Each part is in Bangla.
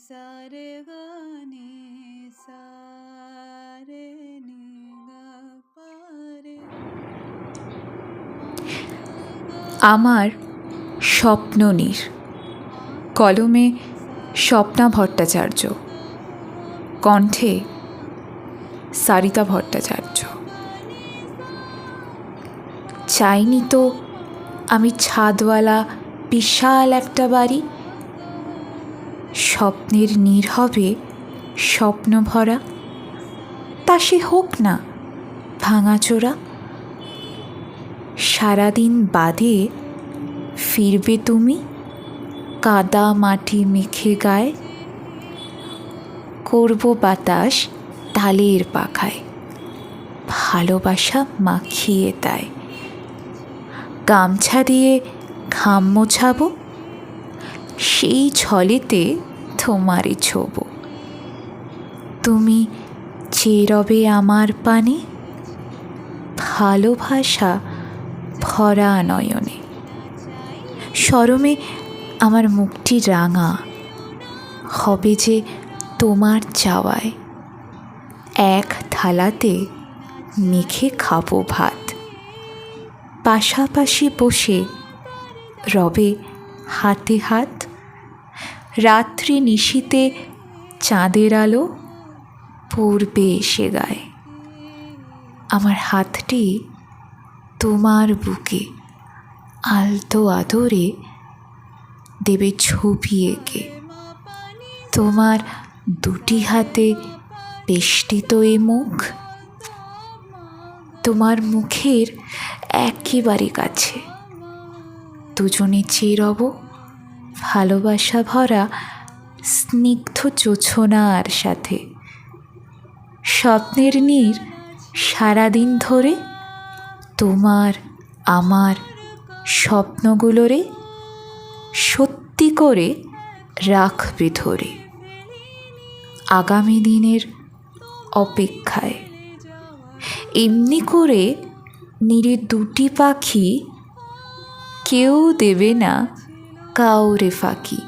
सारे गाने सारे निगा पारे আমার স্বপ্ননীড়, কলমে স্বপ্না ভট্টাচার্য, কণ্ঠে সারিতা ভট্টাচার্য। চাইনি তো আমি ছাদওয়ালা বিশাল একটা বাড়ি, স্বপ্নের নীড় হবে স্বপ্ন ভরা, তা সে হোক না ভাঙাচোরা। সারাদিন বাদে ফিরবে তুমি কাদা মাটি মেখে গায়ে, করব বাতাস ডালের পাখায় ভালোবাসা মাখিয়ে তাই। গামছা দিয়ে ঘাম মোছাবো, সেই ছলেতে তোমারই ছোবো। তুমি চেয়ে রবে আমার পানে ভালোবাসা ভরা নয়নে। শরমে আমার মুখটি রাঙা হবে যে তোমার চাওয়ায়, এক থালাতে মেখে খাবো ভাত। পাশাপাশি বসে রবে হাতে হাত, রাত্রি নিশীতে চাঁদের আলো পূর্বে এসে গায়। আমার হাতটি তোমার বুকে আলতো আদরে দেবে ছবি এঁকে। তোমার দুটি হাতে বেষ্টিত এ মুখ, তোমার মুখের একেবারে কাছে দুজনে চেয়ে রব ভালোবাসা ভরা স্নিগ্ধ জোছনার সাথে। স্বপ্নের নীড় সারাদিন ধরে তোমার আমার স্বপ্নগুলোরে সত্যি করে রাখবে ধরে। আগামী দিনের অপেক্ষায় এমনি করে নীড়ে দুটি পাখি কেউ দেবে না কাউরে ফাঁকি।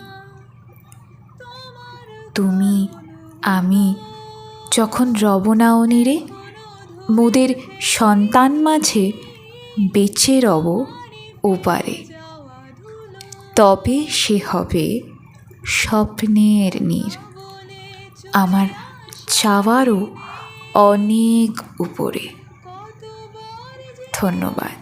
তুমি আমি যখন রব না ও নীড়ে, মোদের সন্তান মাঝে বেঁচে রব ওপারে, তবে সে হবে স্বপ্নের নীড় আমার চাওয়ারও অনেক উপরে। ধন্যবাদ।